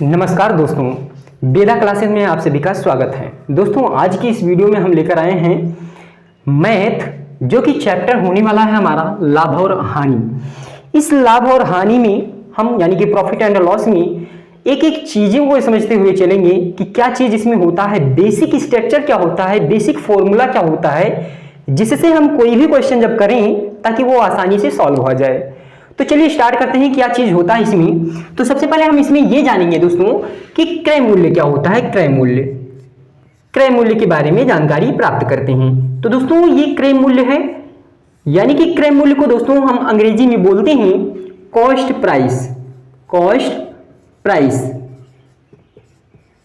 नमस्कार दोस्तों, वेदा क्लासेस में आप सभी का स्वागत है। दोस्तों आज की इस वीडियो में हम लेकर आए हैं मैथ, जो कि चैप्टर होने वाला है हमारा लाभ और हानि। इस लाभ और हानि में हम यानी कि प्रॉफिट एंड लॉस में एक एक चीजों को समझते हुए चलेंगे कि क्या चीज इसमें होता है, बेसिक स्ट्रक्चर क्या होता है, बेसिक फॉर्मूला क्या होता है, जिससे हम कोई भी क्वेश्चन जब करें ताकि वो आसानी से सॉल्व हो जाए। तो चलिए स्टार्ट करते हैं क्या चीज होता है इसमें। तो सबसे पहले हम इसमें ये जानेंगे दोस्तों कि क्रय मूल्य क्या होता है। क्रय मूल्य के बारे में जानकारी प्राप्त करते हैं। तो दोस्तों ये क्रय मूल्य है, यानी कि क्रय मूल्य को दोस्तों हम अंग्रेजी में बोलते हैं कॉस्ट प्राइस।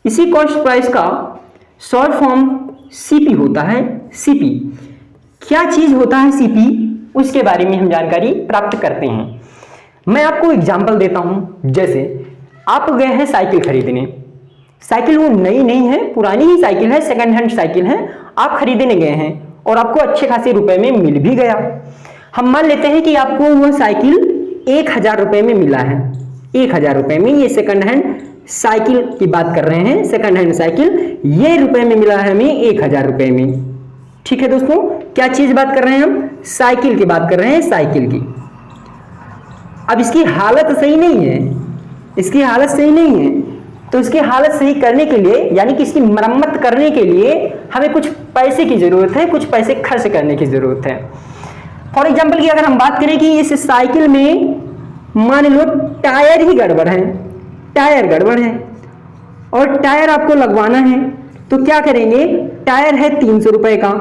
इसी कॉस्ट प्राइस का शॉर्ट फॉर्म सीपी होता है। सीपी क्या चीज होता है, सीपी उसके बारे में हम जानकारी प्राप्त करते हैं। मैं आपको एग्जांपल देता हूं। जैसे आप गए हैं साइकिल खरीदने, साइकिल वो नई नहीं है, पुरानी ही साइकिल है, सेकंड हैंड साइकिल है। आप खरीदने गए हैं और आपको अच्छे खासे रुपए में मिल भी गया। हम मान लेते हैं कि आपको वह साइकिल 1000 रुपए में मिला है। 1000 रुपए में, ये सेकंड हैंड साइकिल की बात कर रहे हैं, सेकंड हैंड साइकिल, ये रुपए में मिला है हमें 1000 रुपए में। ठीक है दोस्तों, क्या चीज बात कर रहे हैं हम? साइकिल की बात कर रहे हैं, साइकिल की। अब इसकी हालत सही नहीं है, इसकी हालत सही नहीं है, तो इसकी हालत सही करने के लिए यानी कि इसकी मरम्मत करने के लिए हमें कुछ पैसे की जरूरत है, कुछ पैसे खर्च करने की जरूरत है। फॉर एग्जाम्पल की अगर हम बात करें कि इस साइकिल में मान लो टायर ही गड़बड़ है, टायर गड़बड़ है और टायर आपको लगवाना है, तो क्या करेंगे? टायर है 300 रुपए का,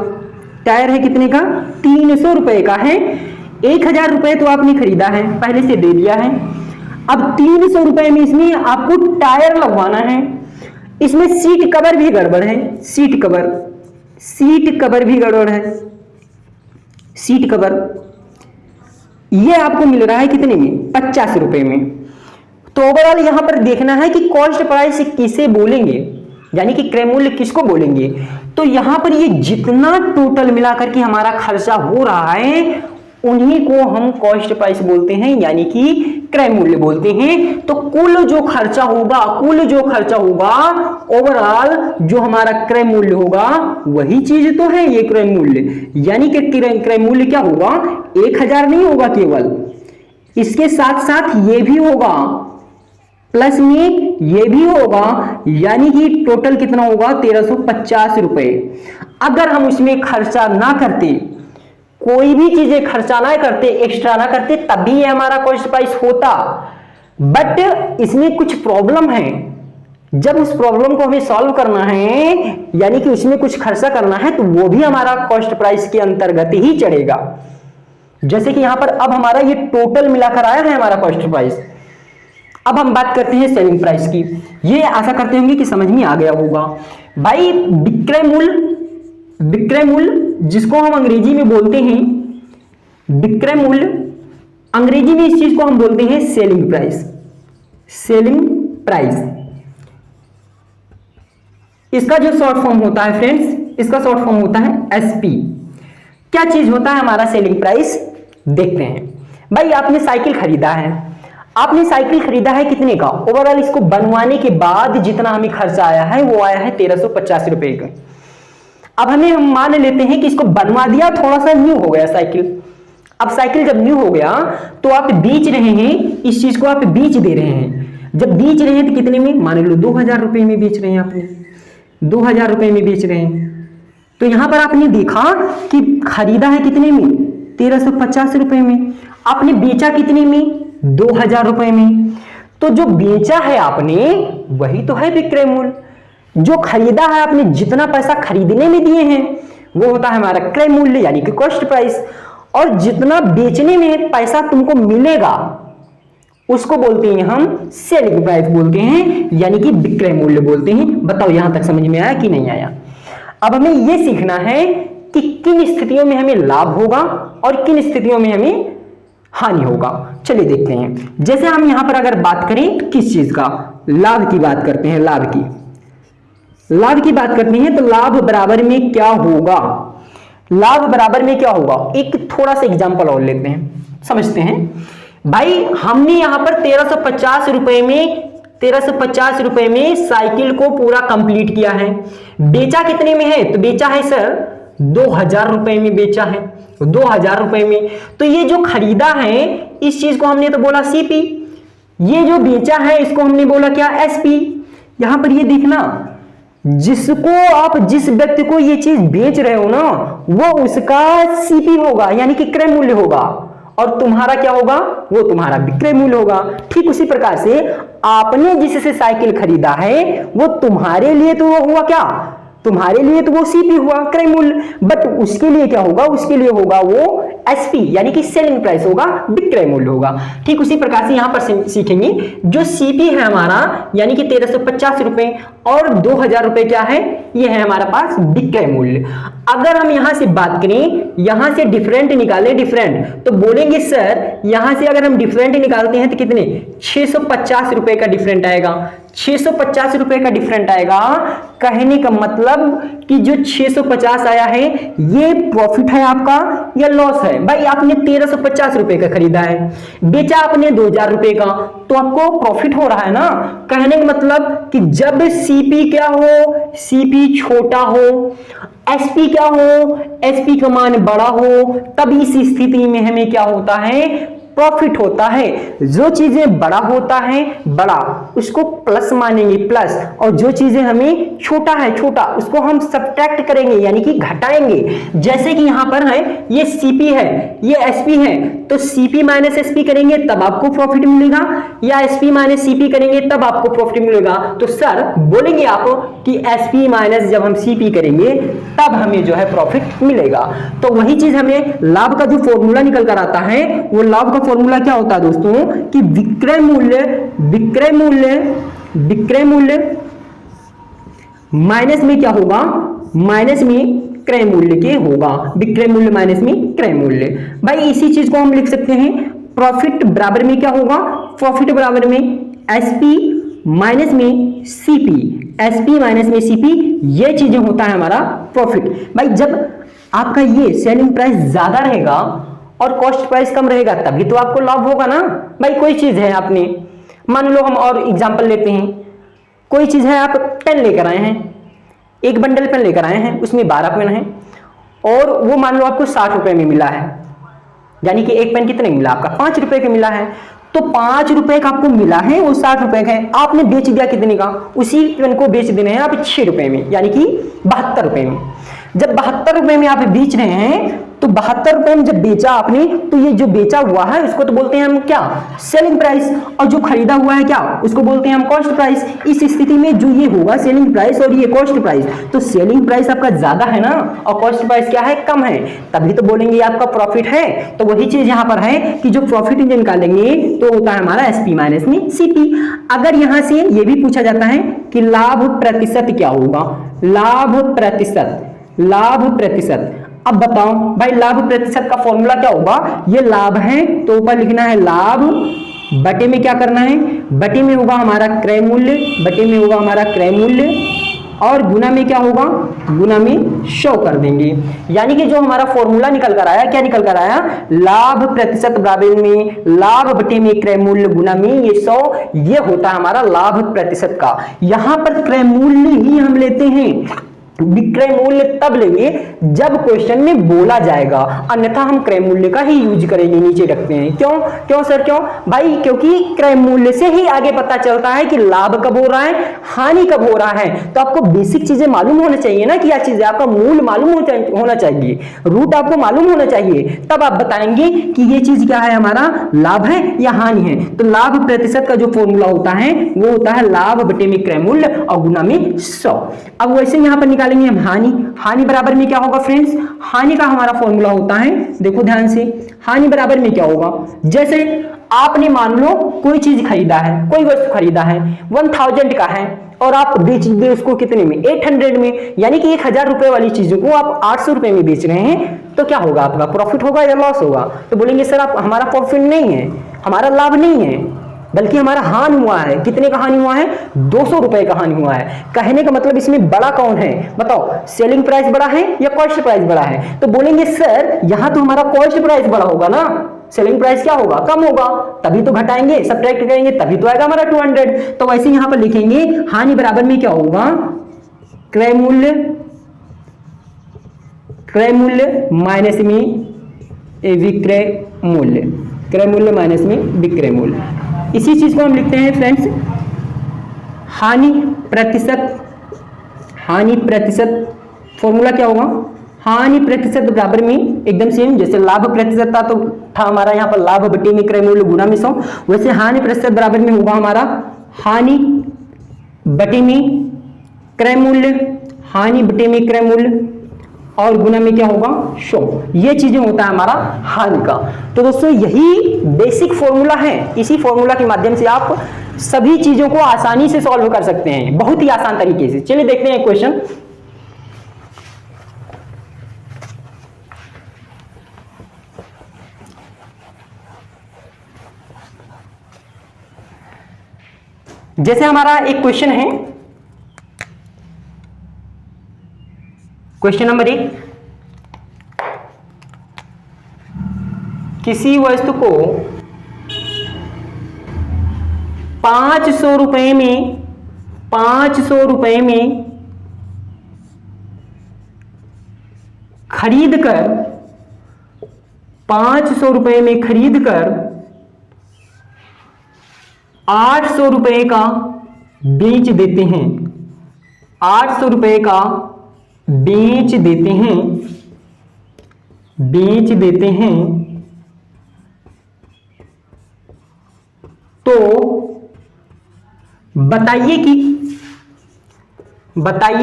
टायर है कितने का? 300 रुपए का है। 1000 रुपए तो आपने खरीदा है, पहले से दे दिया है। अब 300 रुपए में इसमें आपको टायर लगवाना है। इसमें सीट कवर भी गड़बड़ है, सीट कवर भी गड़बड़ है। सीट कवर ये आपको मिल रहा है कितने में? 50 रुपए में। तो ओवरऑल यहां पर देखना है कि कॉस्ट प्राइस किसे बोलेंगे, यानी कि क्रय मूल्य किसको बोलेंगे। तो यहां पर ये जितना टोटल मिलाकर के हमारा खर्चा हो रहा है उन्हीं को हम कॉस्ट प्राइस बोलते हैं, यानी कि क्रय मूल्य बोलते हैं। तो कुल जो खर्चा होगा ओवरऑल जो हमारा क्रय मूल्य होगा वही चीज तो है ये क्रय मूल्य। यानी कि क्रय मूल्य क्या होगा? 1000 नहीं होगा केवल, इसके साथ साथ ये भी होगा, प्लस में ये भी होगा, यानी कि टोटल कितना होगा? 1350 रुपए। अगर हम उसमें खर्चा ना करते, कोई भी चीजें खर्चा ना करते, एक्स्ट्रा ना करते, तभी ये हमारा कॉस्ट प्राइस होता। बट इसमें कुछ प्रॉब्लम है। जब उस प्रॉब्लम को हमें सॉल्व करना है, यानी कि उसमें कुछ खर्चा करना है, तो वो भी हमारा कॉस्ट प्राइस के अंतर्गत ही चढ़ेगा। जैसे कि यहां पर अब हमारा ये टोटल मिलाकर आया है हमारा कॉस्ट प्राइस। अब हम बात करते हैं सेलिंग प्राइस की। ये आशा करते होंगे कि समझ में आ गया होगा। भाई विक्रय मूल्य जिसको हम अंग्रेजी में बोलते हैं विक्रय मूल्य, अंग्रेजी में इस चीज को हम बोलते हैं सेलिंग प्राइस। इसका जो शॉर्ट फॉर्म होता है फ्रेंड्स, इसका शॉर्ट फॉर्म होता है एसपी। क्या चीज होता है हमारा सेलिंग प्राइस? देखते हैं। भाई आपने साइकिल खरीदा है, कितने का? ओवरऑल इसको बनवाने के बाद जितना हमें खर्चा आया है वो आया है 1350 रुपए का। अब हम मान लेते हैं कि इसको बनवा दिया, थोड़ा सा न्यू हो गया साइकिल। अब साइकिल जब न्यू हो गया तो आप बेच रहे हैं, इस चीज को आप बेच दे रहे हैं। जब बेच रहे हैं तो कितने में? मान लो 2000 रुपए में बेच रहे हैं, आपने 2000 रुपए में बेच रहे हैं। तो यहां पर आपने देखा कि खरीदा है कितने में? 1350 रुपए में। आपने बेचा कितने में? 2000 रुपए में। तो जो बेचा है आपने वही तो है विक्रय मूल्य। जो खरीदा है आपने, जितना पैसा खरीदने में दिए हैं वो होता है हमारा क्रय मूल्य, यानी कि कॉस्ट प्राइस। और जितना बेचने में पैसा तुमको मिलेगा उसको बोलते हैं हम सेलिंग प्राइस बोलते हैं, यानी कि विक्रय मूल्य बोलते हैं। बताओ यहां तक समझ में आया कि नहीं आया? अब हमें यह सीखना है कि किन स्थितियों में हमें लाभ होगा और किन स्थितियों में हमें हानि होगा। चलिए देखते हैं। जैसे हम यहां पर अगर बात करें किस चीज का, लाभ की बात करते हैं, लाभ की बात करते हैं, तो लाभ बराबर में क्या होगा? एक थोड़ा सा एग्जांपल और लेते हैं, समझते हैं। भाई हमने यहां पर 1350 रुपए में 1350 रुपए में साइकिल को पूरा कंप्लीट किया है। बेचा कितने में है? तो बेचा है सर 2000 रुपए में बेचा है, 2000 रुपए में। तो ये जो खरीदा है इस चीज को हमने तो बोला सीपी, ये जो बेचा है इसको हमने बोला क्या? एसपी। यहां पर ये देखना, जिसको आप, जिस व्यक्ति को ये चीज बेच रहे हो ना, वो उसका सीपी होगा, यानी कि क्रय मूल्य होगा, और तुम्हारा क्या होगा? वो तुम्हारा विक्रय मूल्य होगा। ठीक उसी प्रकार से आपने जिससे साइकिल खरीदा है वो तुम्हारे लिए तो वो हुआ क्या? तुम्हारे लिए तो वो सीपी हुआ, क्रय मूल्य, बट उसके लिए क्या होगा? उसके लिए होगा वो एसपी, यानी कि सेलिंग प्राइस होगा, विक्रय मूल्य होगा। ठीक उसी प्रकार से यहां पर सीखेंगे जो सीपी है हमारा, यानी कि 1350 रुपए, और 2000 रुपए क्या है? ये है हमारा पास विक्रय मूल्य। अगर हम यहां से बात करें, यहां से डिफरेंट निकालें, डिफरेंट, तो बोलेंगे सर यहां से अगर हम डिफरेंट निकालते हैं तो कितने? 650 रुपए का डिफरेंट आएगा, 650 रुपए का डिफरेंट आएगा। कहने का मतलब कि जो 650 आया है ये प्रॉफिट है आपका या लॉस है? भाई आपने 1350 रुपए का खरीदा है, बेचा आपने 2000 रुपए का, तो आपको प्रॉफिट हो रहा है ना। कहने का मतलब कि जब सीपी क्या हो? सीपी छोटा हो, एसपी क्या हो? एसपी का मान बड़ा हो, तब इस स्थिति में हमें क्या होता है? प्रॉफिट होता है। जो चीजें बड़ा होता है, बड़ा, उसको प्लस मानेंगे, प्लस, और जो चीजें हमें छोटा है, छोटा, उसको हम सब्ट्रैक्ट करेंगे, यानी कि घटाएंगे। जैसे कि यहां पर है ये सीपी है, ये एसपी है, तो सीपी माइनस एसपी करेंगे तब आपको प्रॉफिट मिलेगा, या एसपी माइनस सीपी करेंगे तब आपको प्रॉफिट मिलेगा। तो सर बोलेंगे आप कि एसपी माइनस जब हम सीपी करेंगे तब हमें जो है प्रॉफिट मिलेगा। तो वही चीज हमें लाभ का जो फॉर्मूला निकल कर आता है, वो लाभ का फॉर्मूला क्या होता है दोस्तों? कि विक्रय मूल्य माइनस में क्या होगा? माइनस में क्रय मूल्य के होगा, विक्रय मूल्य माइनस में क्रय मूल्य। भाई इसी चीज को हम लिख सकते हैं, प्रॉफिट बराबर में क्या होगा? प्रॉफिट बराबर में एसपी माइनस में सीपी, एसपी माइनस में सीपी, ये चीजें होता है हमारा प्रॉफिट। भाई जब आपका ये सेलिंग प्राइस ज्यादा रहेगा और कॉस्ट प्राइस कम रहेगा तभी तो आपको लाभ होगा ना। भाई कोई चीज है, आपने मान लो, हम और एग्जांपल लेते हैं, कोई चीज है, आप पेन लेकर आए हैं, एक बंडल पेन लेकर आए हैं, उसमें 12 पेन है, और वो मान लो आपको 60 रुपए में मिला है, यानी कि एक पेन कितने मिला? आपका 5 रुपए का मिला है। तो 5 रुपए का आपको मिला है, वो 60 रुपए का है, आपने बेच दिया कितने का? उसी पेन को बेच देने हैं आप 6 रुपए में, यानी कि 72 रुपए में। जब 72 रुपए में आप बेच रहे हैं, तो 72 रुपए में जब बेचा आपने, तो ये जो बेचा हुआ है उसको तो बोलते हैं हम क्या? सेलिंग प्राइस, और जो खरीदा हुआ है क्या? उसको बोलते हैं हम कॉस्ट प्राइस। इस स्थिति में जो ये होगा सेलिंग प्राइस और ये कॉस्ट प्राइस, तो सेलिंग प्राइस आपका ज्यादा है ना, और कॉस्ट प्राइस क्या है? कम है, तभी तो बोलेंगे आपका प्रॉफिट है। तो वही चीज यहां पर है कि जो प्रॉफिट निकालेंगे तो होता है हमारा एसपी माइनस में सीपी। अगर यहां से ये भी पूछा जाता है कि लाभ प्रतिशत क्या होगा? लाभ प्रतिशत, अब बताओ भाई लाभ प्रतिशत का फॉर्मूला क्या होगा? ये लाभ है तो ऊपर लिखना है लाभ, बटे में क्या करना है? बटे में होगा हमारा क्रय मूल्य, बटे में होगा हमारा क्रय मूल्य, और गुना में क्या होगा? गुना में 100 कर देंगे। यानी कि जो हमारा फॉर्मूला निकल कर आया, क्या निकल कर आया? लाभ प्रतिशत बराबर में लाभ बटे में क्रय मूल्य गुना में ये 100, ये होता है हमारा लाभ प्रतिशत का। यहां पर क्रय मूल्य ही हम लेते हैं, विक्रय मूल्य तब लेंगे जब क्वेश्चन में बोला जाएगा, अन्यथा हम क्रय मूल्य का ही यूज करेंगे, नीचे रखते हैं। क्यों सर, क्यों भाई? क्योंकि क्रय मूल्य से ही आगे पता चलता है कि लाभ कब हो रहा है, हानि कब हो रहा है। तो आपको बेसिक चीजें मालूम होना चाहिए ना, कि क्या चीज है, आपका मूल मालूम होना चाहिए, रूट आपको मालूम होना चाहिए, तब आप बताएंगे कि ये चीज क्या है, हमारा लाभ है या हानि है। तो लाभ प्रतिशत का जो फॉर्मूला होता है वो होता है लाभ बटे में क्रय मूल्य और गुना में 100। अब वैसे यहां पर निकालेंगे हम हानि बराबर में क्या होगा फ्रेंड्स? हानि का हमारा फॉर्मूला होता है, देखो ध्यान से, हानि बराबर में क्या होगा? जैसे आपने मान लो कोई चीज खरीदा है, कोई वस्तु खरीदा है, 1000 का है, और आप बेच दे उसको कितने में? 800 में, यानी कि 1000 रुपए वाली चीजों को आप 800 रुपए में बेच रहे हैं, तो क्या होगा? आपका प्रॉफिट होगा या लॉस होगा? तो बोलेंगे सर आप, हमारा प्रॉफिट नहीं है, हमारा लाभ नहीं है, बल्कि हमारा हानि हुआ है। कितने का हानि हुआ है? 200 रुपए का हानि हुआ है। कहने का मतलब इसमें बड़ा कौन है? बताओ, सेलिंग प्राइस बड़ा है या कॉस्ट प्राइस बड़ा है? तो बोलेंगे सर यहां तो हमारा कॉस्ट प्राइस बड़ा होगा ना, सेलिंग प्राइस क्या होगा, कम होगा, तभी तो घटाएंगे, सब्ट्रैक्ट करेंगे तभी तो आएगा हमारा 200। तो वैसे यहां पर लिखेंगे हानि बराबर में क्या होगा, क्रय मूल्य, क्रय मूल्य माइनस में विक्रय मूल्य, क्रय मूल्य माइनस में विक्रय मूल्य। इसी चीज को हम लिखते हैं फ्रेंड्स हानि प्रतिशत, हानि प्रतिशत फॉर्मूला क्या होगा, हानि प्रतिशत बराबर में एकदम सेम जैसे लाभ प्रतिशत था तो था हमारा यहाँ पर लाभ बटे में क्रय मूल्य गुना में 100, वैसे हानि प्रतिशत बराबर में होगा हमारा हानि बटे में क्रय मूल्य, हानि बटे में क्रय मूल्य और गुना में क्या होगा 100। ये चीजें होता है हमारा हानि का। तो दोस्तों यही बेसिक फॉर्मूला है, इसी फॉर्मूला के माध्यम से आप सभी चीजों को आसानी से सॉल्व कर सकते हैं, बहुत ही आसान तरीके से। चलिए देखते हैं क्वेश्चन। जैसे हमारा एक क्वेश्चन है, क्वेश्चन नंबर 1, किसी वस्तु को 500 रुपए में, 500 रुपए में खरीद कर, 500 रुपए में खरीद कर 800 रुपए का बेच देते हैं, 800 रुपए का बेच देते हैं, बेच देते हैं, तो बताइए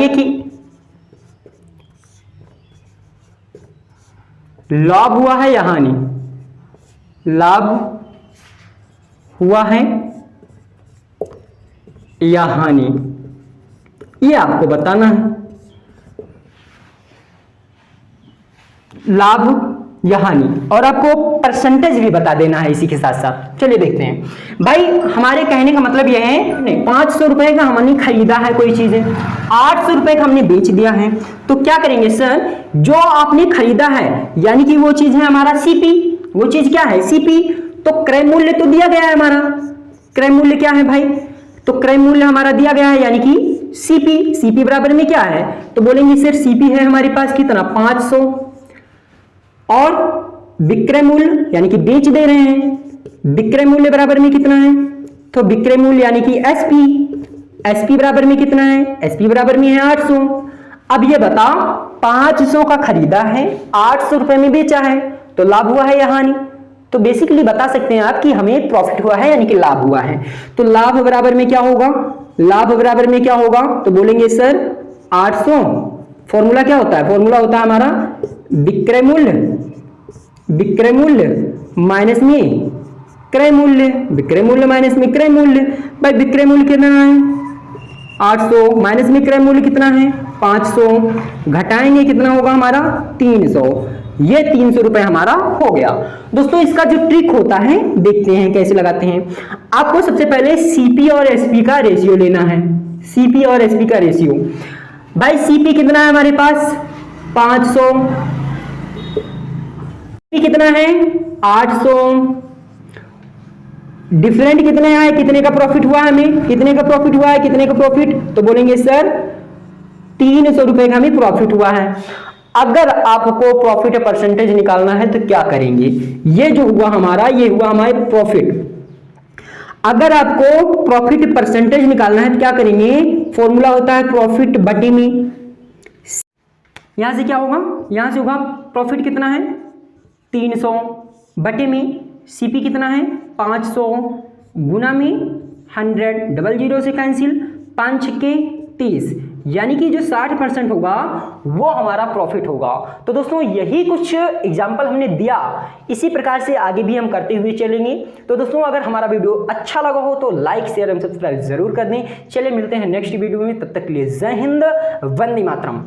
कि लाभ हुआ है या हानि, लाभ हुआ है या हानि, ये आपको बताना है, लाभ या हानि, और आपको परसेंटेज भी बता देना है इसी के साथ साथ। चलिए देखते हैं भाई, हमारे कहने का मतलब यह है नहीं 500 रुपए का हमने खरीदा है कोई चीज है, 800 रुपए का हमने बेच दिया है, तो क्या करेंगे सर, जो आपने खरीदा है यानी कि वो चीज है हमारा सीपी, वो चीज क्या है सीपी, तो क्रय मूल्य तो दिया गया है हमारा, क्रय मूल्य क्या है भाई, तो क्रय मूल्य हमारा दिया गया है यानी कि सीपी, सीपी बराबर में क्या है, तो बोलेंगे सर सीपी है हमारे पास कितना 500, और विक्रय मूल्य यानी कि बेच दे रहे हैं, विक्रय मूल्य बराबर में कितना है, तो विक्रय मूल्य यानी कि एसपी, एसपी बराबर में कितना है, एसपी बराबर में है 800। अब ये बता 500 का खरीदा है, 800 रुपए में बेचा है, तो लाभ हुआ है या हानि, तो बेसिकली बता सकते हैं आप कि हमें प्रॉफिट हुआ है यानी कि लाभ हुआ है। तो लाभ बराबर में क्या होगा, लाभ बराबर में क्या होगा, तो बोलेंगे सर 800, फॉर्मूला क्या होता है, फॉर्मूला होता है हमारा विक्रय मूल्य, विक्रय मूल्य माइनस में क्रय मूल्य, विक्रय मूल्य माइनस में क्रय मूल्य। भाई विक्रय मूल्य कितना है 800, माइनस में क्रय मूल्य कितना है 500, घटाएंगे कितना होगा हमारा 300, ये 300 रुपए हमारा हो गया। दोस्तों इसका जो ट्रिक होता है देखते हैं कैसे लगाते हैं। आपको सबसे पहले सीपी और एसपी का रेशियो लेना है, सीपी और एसपी का रेशियो। भाई सीपी कितना है हमारे पास 500, कितना है 800, डिफरेंट कितने आए, कितने का प्रॉफिट हुआ हमें, कितने का प्रॉफिट हुआ है, कितने का प्रॉफिट, तो बोलेंगे सर 300 रुपए का हमें प्रॉफिट हुआ है। अगर आपको प्रॉफिट परसेंटेज निकालना है तो क्या करेंगे, ये जो हुआ हमारा, ये हुआ हमारे प्रॉफिट। अगर आपको प्रॉफिट परसेंटेज निकालना है तो क्या करेंगे, फॉर्मूला होता है प्रॉफिट बटे में, यहां से क्या होगा, यहां से होगा प्रॉफिट कितना है 300 बटे में सीपी कितना है 500 गुना में 100, डबल जीरो से कैंसिल, 5 के 30, यानी कि जो 60% होगा वो हमारा प्रॉफिट होगा। तो दोस्तों यही कुछ एग्जाम्पल हमने दिया, इसी प्रकार से आगे भी हम करते हुए चलेंगे। तो दोस्तों अगर हमारा वीडियो अच्छा लगा हो तो लाइक शेयर एवं सब्सक्राइब जरूर कर दें। चलिए मिलते हैं नेक्स्ट वीडियो में, तब तक के लिए जय हिंद, वंदे मातरम।